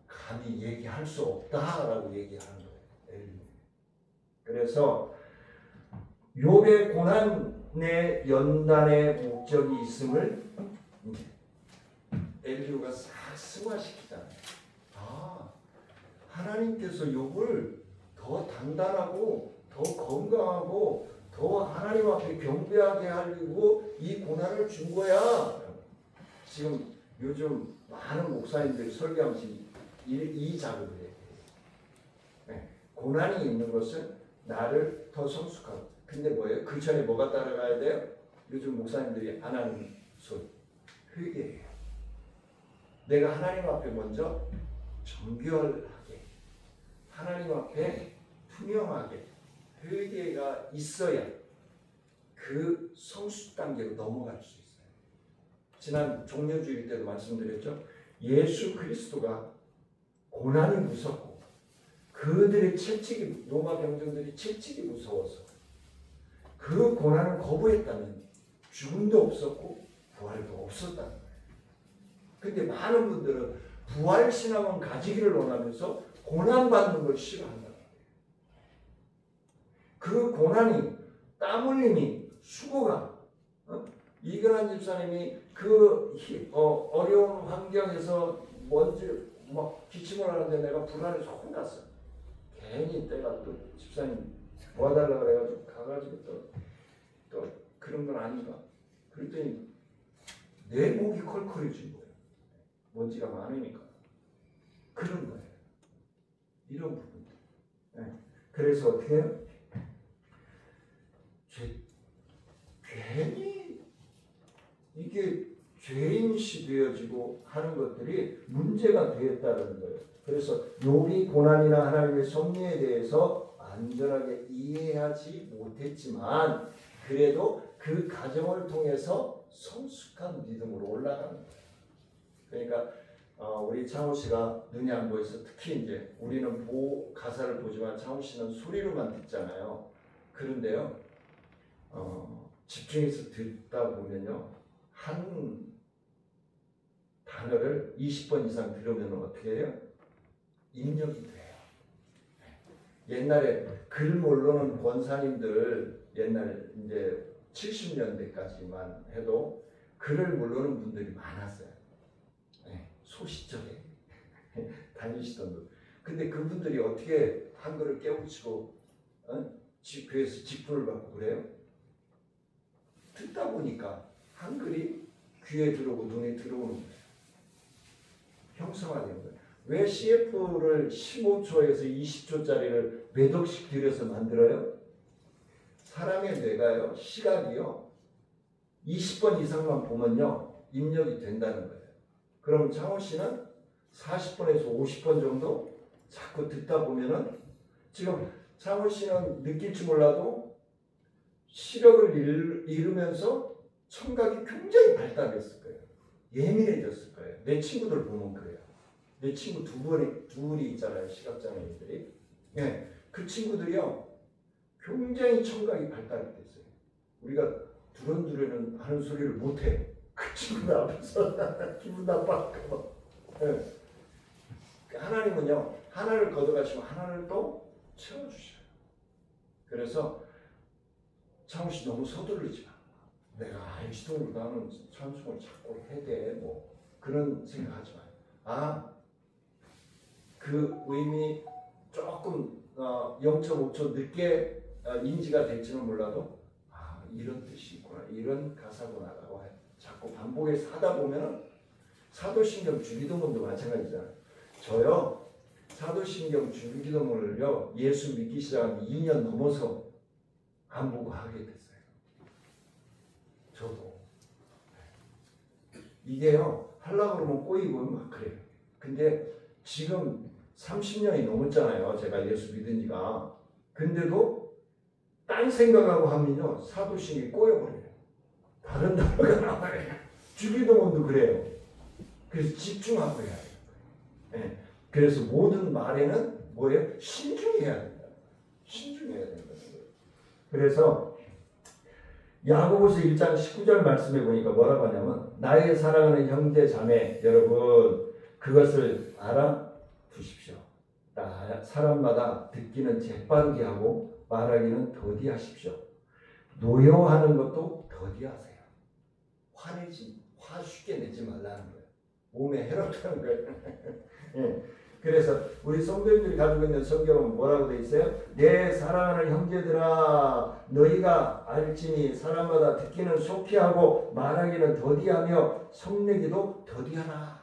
감히 얘기할 수 없다라고 얘기하는 거예요. 그래서 욥의 고난의 연단의 목적이 있음을 엘리후가 싹 승화시키잖아요. 아, 하나님께서 욥을 더 단단하고 더 건강하고 더 하나님 앞에 경배하게 하려고 이 고난을 준 거야. 지금 요즘 많은 목사님들이 설교하면서 이 작업을 해요. 네. 고난이 있는 것은 나를 더 성숙하고 근데 뭐예요? 그 전에 뭐가 따라가야 돼요? 요즘 목사님들이 안 하는 소리. 회개예요. 내가 하나님 앞에 먼저 정결하게, 하나님 앞에 투명하게 회개가 있어야 그 성숙 단계로 넘어갈 수 있어요. 지난 종려주일 때도 말씀드렸죠. 예수 그리스도가 고난이 무섭고 그들의 채찍이, 로마 병정들이 채찍이 무서워서 그 고난을 거부했다면 죽음도 없었고 부활도 없었다는 거예요. 근데 많은 분들은 부활 신앙은 가지기를 원하면서 고난받는 걸 싫어한다는 거예요. 그 고난이, 땀 흘림이, 수고가, 이근환 집사님이 그 어려운 환경에서 먼지 막 기침을 하는데 내가 불안해서 혼났어요. 괜히 때가 또 집사님 도와달라고 그래가지고 가가지고 또 그런 건 아닌가. 그랬더니 내 목이 컬컬해진 거예요. 먼지가 많으니까. 그런 거예요. 이런 부분들. 네. 그래서 어떻게 해요? 괜히 이게 죄인시 되어지고 하는 것들이 문제가 되었다는 거예요. 그래서 욥이 고난이나 하나님의 섭리에 대해서 완전하게 이해하지 못했지만 그래도 그 과정을 통해서 성숙한 믿음으로 올라가는 거예요. 그러니까 우리 창호 씨가 눈이 안 보여서 특히 이제 우리는 가사를 보지만 창호 씨는 소리로만 듣잖아요. 그런데요, 집중해서 듣다 보면요, 한 단어를 20번 이상 들으면 어떻게 해요? 입력이 돼요. 옛날에 글 모르는 권사님들, 옛날에 이제 70년대까지만 해도 글을 모르는 분들이 많았어요. 소시적에 다니시던 분. 근데 그분들이 어떻게 한글을 깨우치고 교회에서 직분을 받고 그래요? 듣다 보니까 한글이 귀에 들어오고 눈에 들어오는 거예요. 형성화되는 거예요. 왜 CF를 15초에서 20초짜리를 몇 억씩 들여서 만들어요? 사람의 뇌가요, 시각이요, 20번 이상만 보면요, 입력이 된다는 거예요. 그럼 창호 씨는 40번에서 50번 정도 자꾸 듣다 보면은, 지금 창호 씨는 느낄지 몰라도 시력을 잃으면서 청각이 굉장히 발달했을 거예요. 예민해졌을 거예요. 내 친구들 보면 그래요. 내 친구 둘이 있잖아요, 시각장애인들이. 네, 그 친구들이요, 굉장히 청각이 발달이 됐어요. 우리가 두런두런은 하는 소리를 못해요. 그 친구들 앞에서 기분 나빠할까 봐. 네. 하나님은요, 하나를 걷어가시고 하나를 또 채워주셔요. 그래서 창호 씨 너무 서두르지 마. 내가 알지도 모르고 나는 찬송을 자꾸 해야 돼. 뭐 그런 생각하지 마요. 그 의미 조금 0.5초 늦게 인지가 될지는 몰라도 이런 뜻이 있구나, 이런 가사구나라고 자꾸 반복해서 하다 보면, 사도신경 주기도문도 마찬가지잖아요. 저요, 사도신경 주기도문을요, 예수 믿기 시작한 2년 넘어서 안 보고 하게 됐어요. 저도. 이게요, 하려고 그러면 꼬이고 막 그래요. 근데 지금 30년이 넘었잖아요, 제가 예수 믿은 지가. 근데도 딴 생각하고 하면요, 사도신경이 꼬여버려요. 다른 단어가 나와요. 주기도문도 그래요. 그래서 집중하고 해야 돼요. 네. 그래서 모든 말에는 뭐예요? 신중해야 된다. 신중해야 된다는 거예요. 그래서 야고보서 1장 19절 말씀해 보니까 뭐라고 하냐면, 나의 사랑하는 형제 자매 여러분, 그것을 알아두십시오. 사람마다 듣기는 재빠르게 하고 말하기는 더디하십시오. 노여하는 것도 더디하세요. 화 쉽게 내지 말라는 거예요. 몸에 해롭다는 거예요. 예. 그래서 우리 성도님들이 가지고 있는 성경은 뭐라고 되어 있어요? 내 사랑하는 형제들아, 너희가 알지니 사람마다 듣기는 속히 하고 말하기는 더디하며 성내기도 더디하라.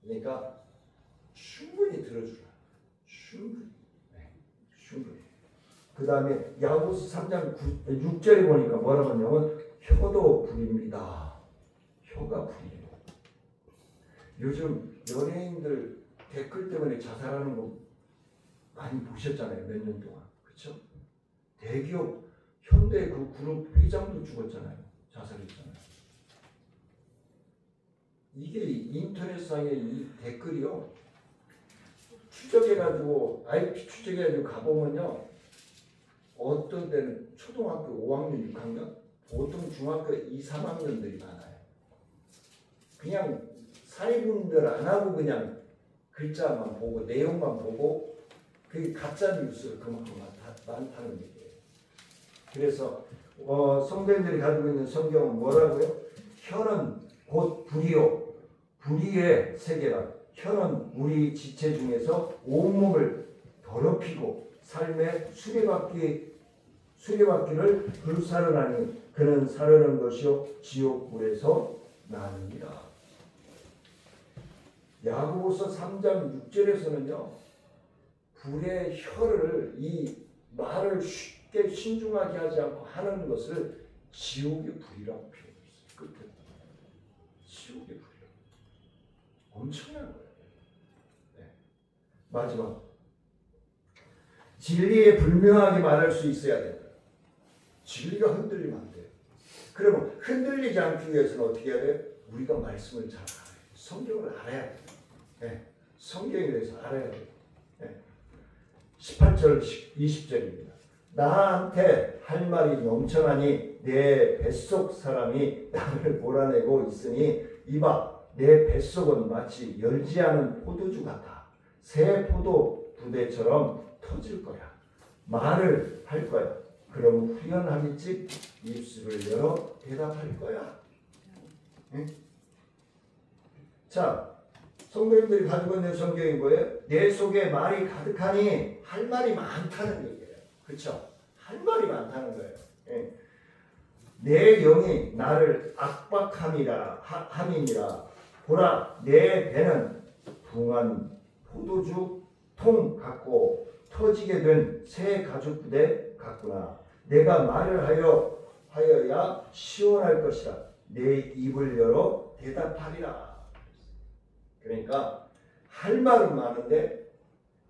그러니까 충분히 들어주라. 충분히. 네. 충분히. 그 다음에 야고보서 3장 6절에 보니까 뭐라고 하냐면 혀도 불입니다. 혀가 불이에요. 요즘 연예인들 댓글 때문에 자살하는 거 많이 보셨잖아요. 몇 년 동안. 그렇죠? 대기업 현대 그 그룹 회장도 죽었잖아요. 자살했잖아요. 이게 인터넷상의 이 댓글이요. 추적해가지고 IP 추적해가지고 가보면요. 어떤 데는 초등학교 5학년 6학년, 보통 중학교 2, 3학년들이 많아요. 그냥 사회분별 안 하고 그냥 글자만 보고 내용만 보고 그게 가짜 뉴스가 그만큼 많다는 얘기예요. 그래서 성도님들이 가지고 있는 성경은 뭐라고요? 혀는 곧 불이요. 불의의 세계라. 혀는 우리 지체 중에서 온몸을 더럽히고 삶의 수레바퀴를 불사르나니 그는 사르는 것이요 지옥불에서 나느니라. 야고보서 3장 6절에서는요. 불의 혀를 이 말을 쉽게 신중하게 하지 않고 하는 것을 지옥의 불이라고 표현했어요. 끝에 지옥의 불이라고. 엄청난 거예요. 네. 마지막 진리에 불명하게 말할 수 있어야 된다. 진리가 흔들리면 안 돼요. 그러면 흔들리지 않기 위해서는 어떻게 해야 돼요? 우리가 말씀을 잘 알아야 돼요. 성경을 알아야 돼요. 네. 성경에 대해서 알아야 돼요. 네. 18절 20절입니다. 나한테 할 말이 넘쳐나니 내 뱃속 사람이 나를 몰아내고 있으니 이봐 내 뱃속은 마치 열지 않은 포도주 같아. 새 포도 부대처럼 터질 거야. 말을 할 거야. 그럼 후련하겠지? 입술을 열어 대답할 거야. 응? 자, 성도님들이 가지고 있는 성경이 뭐예요? 내 속에 말이 가득하니 할 말이 많다는 얘기예요. 그렇죠? 할 말이 많다는 거예요. 예. 내 영이 나를 압박함이니라. 보라, 내 배는 붕한 포도주 통 같고 터지게 된 새 가죽 부대 같구나. 내가 말을 하여야 시원할 것이라. 내 입을 열어 대답하리라. 그러니까 할 말은 많은데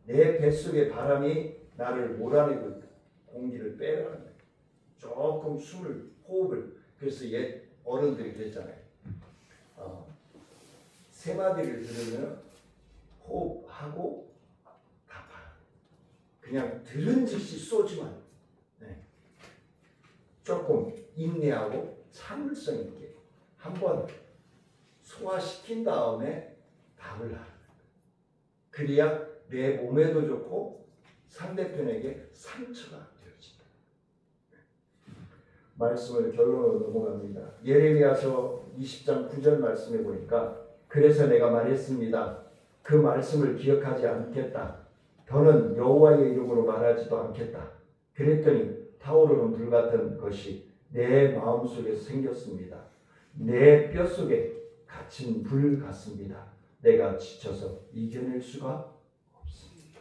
내 뱃속에 바람이 나를 몰아내고 있다. 공기를 빼라는 거예요. 조금 호흡을. 그래서 옛 어른들이 그랬잖아요. 세 마디를 들으면 호흡하고 답하라. 그냥 들은 즉시 쏘지만 네. 조금 인내하고 참을성 있게 한번 소화시킨 다음에 답을 하는 거예요. 그래야 내 몸에도 좋고 상대편에게 상처가 되어진다. 말씀을 결론으로 넘어갑니다. 예레미야서 20장 9절 말씀해 보니까 그래서 내가 말했습니다. 그 말씀을 기억하지 않겠다. 더는 여호와의 이름으로 말하지도 않겠다. 그랬더니 타오르는 불 같은 것이 내 마음속에서 생겼습니다. 내 뼛속에 갇힌 불 같습니다. 내가 지쳐서 이겨낼 수가 없습니다.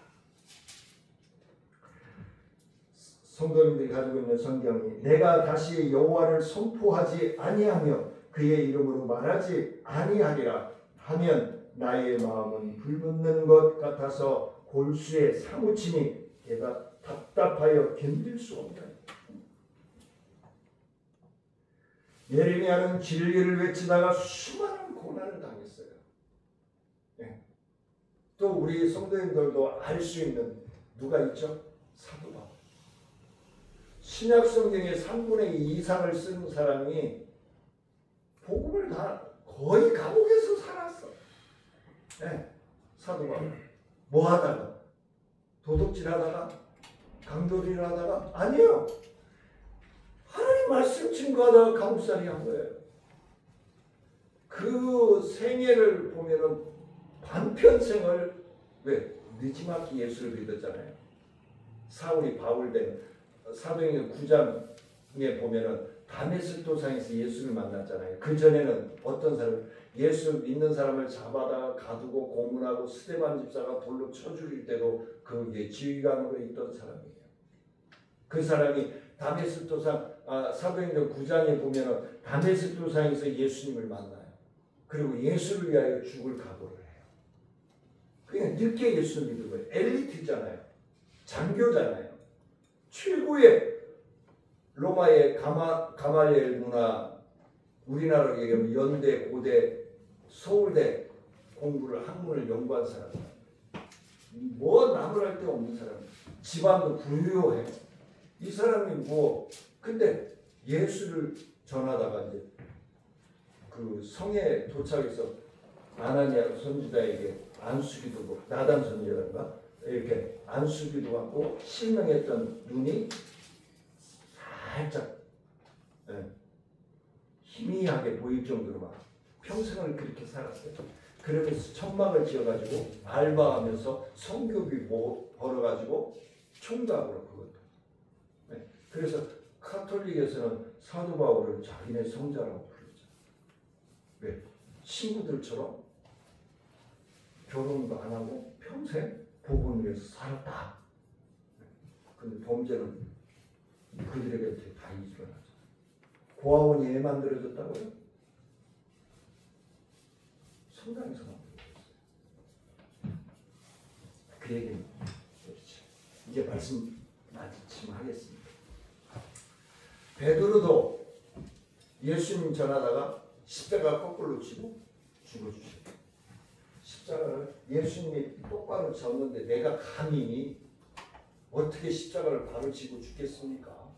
성도님들이 가지고 있는 성경이 내가 다시 여호와를 선포하지 아니하며 그의 이름으로 말하지 아니하리라 하면 나의 마음은 불붙는 것 같아서 골수에 사무치니 내가 답답하여 견딜 수 없다. 예레미야는 진리를 외치다가 수많은 고난을 당했어요. 네. 또 우리 성도님들도 알 수 있는 누가 있죠? 사도 바울. 신약 성경의 3분의 2 이상을 쓴 사람이 복음을 다 거의 감옥에서 살았어. 네. 사도 바울. 뭐 하다가? 도둑질 하다가? 강도질 하다가? 아니요. 하나님 말씀 증거하다가 감옥살이 한 거예요. 그 생애를 보면은 반편생을 왜? 느지막이 예수를 믿었잖아요. 사울이 바울 된 사도행전 9장에 보면은 다메섹 도상에서 예수를 만났잖아요. 그 전에는 어떤 사람 예수 믿는 사람을 잡아다가 가두고 고문하고 스데반 집사가 돌로 쳐 죽일 때도 그게 지휘관으로 있던 사람이에요. 그 사람이 다메섹 도상 사도행전 9장에 보면은 다메섹 도상에서 예수님을 만나요. 그리고 예수를 위하여 죽을 각오를 해요. 그냥 늦게 예수를 믿은 거예요. 엘리트잖아요. 장교잖아요. 최고의 로마의 가말리엘 문화, 우리나라로 얘기하면 연대, 고대, 서울대 공부를 학문을 연구한 사람. 뭐 나무랄 데 없는 사람. 집안도 부유해. 이 사람이 근데 예수를 전하다가 이제 그 성에 도착해서 아나니아 선지자에게 안수기도 나단 선지자인가 이렇게 안수기도 받고 실명했던 눈이 살짝 희미하게 보일 정도로 막 평생을 그렇게 살았어요. 그러면서 천막을 지어가지고 알바하면서 성교비 벌어가지고 총각으로 그것도. 그래서 카톨릭에서는 사도 바울을 자기네 성자라고 부르죠. 왜? 친구들처럼 결혼도 안 하고 평생 복음을 위해서 살았다. 근데 범죄는 그들에게 다 일어나죠. 고아원이 왜 만들어졌다고요? 성당에서 만들어졌어요. 그 얘기는 그렇죠. 이제 말씀 마치면 하겠습니다. 베드로도 예수님 전하다가 십자가 거꾸로 치고 죽어주셨어요. 십자가를 예수님이 똑바로 졌는데 내가 감히 어떻게 십자가를 바로 지고 죽겠습니까?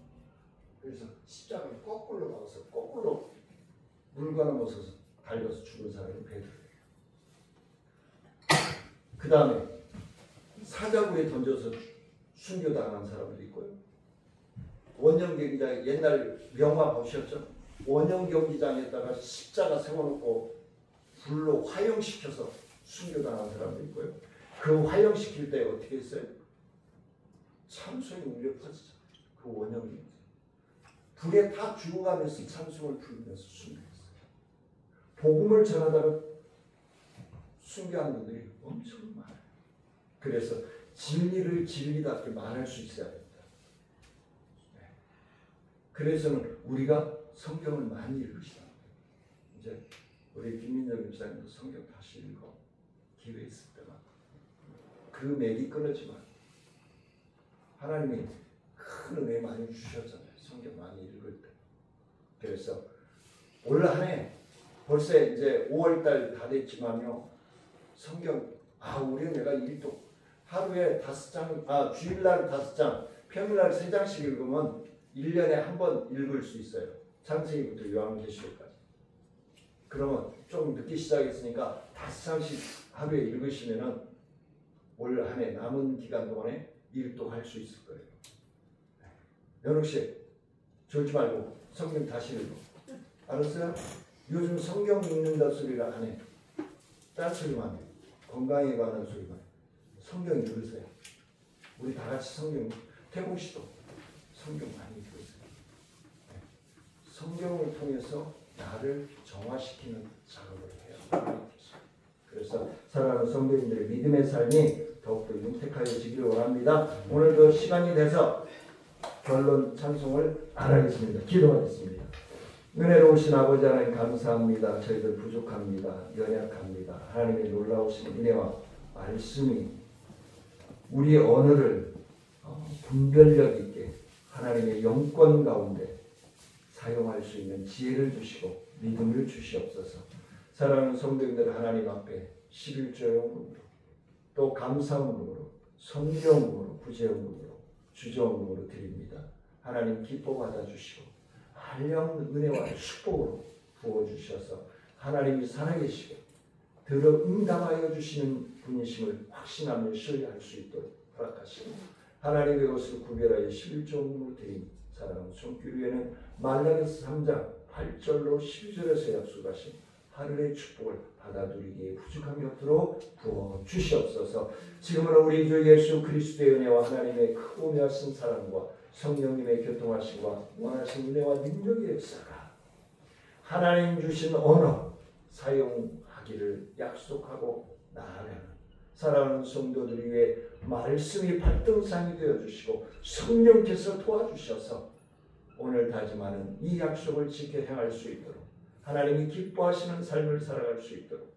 그래서 십자가를 거꾸로 박아서 거꾸로 물과 넘어서 달려서 죽은 사람이 베드로예요. 그 다음에 사자굴에 던져서 순교당한 사람도 있고요. 원형 경기장 옛날 명화 보셨죠? 원형 경기장에다가 십자가 세워놓고 불로 화형시켜서 순교당한 사람도 있고요. 그 화형시킬 때 어떻게 했어요? 참송이 울려 퍼지죠. 그 원형 경기장. 불에 다 죽어가면서 참송을 부르면서 순교했어요. 복음을 전하다가 순교한 분들이 엄청 많아요. 그래서 진리를 진리답게 말할 수 있어야 됩니다. 그래서는 우리가 성경을 많이 읽으시다. 이제 우리 김민정 목사님도 성경 다시 읽어. 기회 있을 때만. 그 맥이 끊어지면 하나님이 큰 은혜 많이 주셨잖아요. 성경 많이 읽을 때. 그래서 올 한 해 벌써 이제 5월달 다 됐지만요. 성경 우리 내가 일도 하루에 5장, 주일날 5장, 평일날 3장씩 읽으면 1년에 한 번 읽을 수 있어요. 창세기부터 요한계시록까지. 그러면 좀 늦게 시작했으니까 5장씩 하루에 읽으시면은 올 한 해 남은 기간 동안에 일독할 수 있을 거예요. 연옥 씨, 졸지 말고 성경 다시 읽어. 알았어요? 요즘 성경 읽는다 소리를 안 해. 딴 소리만 해. 건강에 관한 소리만 해. 성경 읽으세요. 우리 다 같이 성경, 태국 씨도 성경 많이 읽으세요. 성경을 통해서 나를 정화시키는 작업을 해요. 그래서 사랑하는 성도님들의 믿음의 삶이 더욱더 윤택하여지기를 원합니다. 오늘도 시간이 돼서 결론 찬송을 안 하겠습니다. 기도하겠습니다. 은혜로우신 아버지 하나님 감사합니다. 저희들 부족합니다. 연약합니다. 하나님의 놀라우신 은혜와 말씀이 우리의 언어를 분별력 있게 하나님의 영권 가운데 사용할 수 있는 지혜를 주시고 믿음을 주시옵소서. 사랑하는 성도님들 하나님 앞에 11조용금으로 또 감사원금으로 성경금으로 구제원금으로 주저원금으로 드립니다. 하나님 기뻐 받아주시고 한량 은혜와 축복으로 부어주셔서 하나님이 살아계시고 들어 응답하여 주시는 분이심을 확신하며 신뢰할 수 있도록 허락하시고 하나님의 것을 구별하여 11조금으로 드린 사랑하는 손길위에는 말라기서 3장 8절로 12절에서 약속하신 하늘의 축복을 받아 누리기에 부족함이 없도록 부어주시옵소서. 지금은 우리 주 예수 그리스도의 은혜와 하나님의 크고 미하신 사랑과 성령님의 교통하심과 원하신 은혜와 능력의 역사가 하나님 주신 언어 사용하기를 약속하고 나아가는 사랑하는 성도들 위해 말씀이 발등상이 되어주시고 성령께서 도와주셔서 오늘 다짐하는 이 약속을 지켜 행할 수 있도록 하나님이 기뻐하시는 삶을 살아갈 수 있도록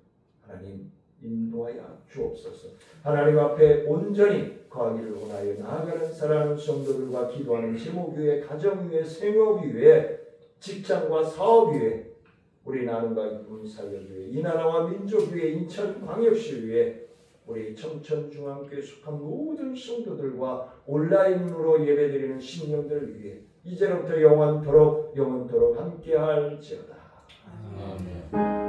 하나님 인도하여 주옵소서. 하나님 앞에 온전히 거하기를 원하여 나아가는 사랑하는 성도들과 기도하는 제목 위에 가정 위에 생업 위에 직장과 사업 위에 우리 나눔과 기쁨 사역 위에 이 나라와 민족 위에 인천광역시 위에 우리 청천중앙교회 속한 모든 성도들과 온라인으로 예배드리는 신령들 위해 이제부터 영원토록 함께할지어다. 아멘.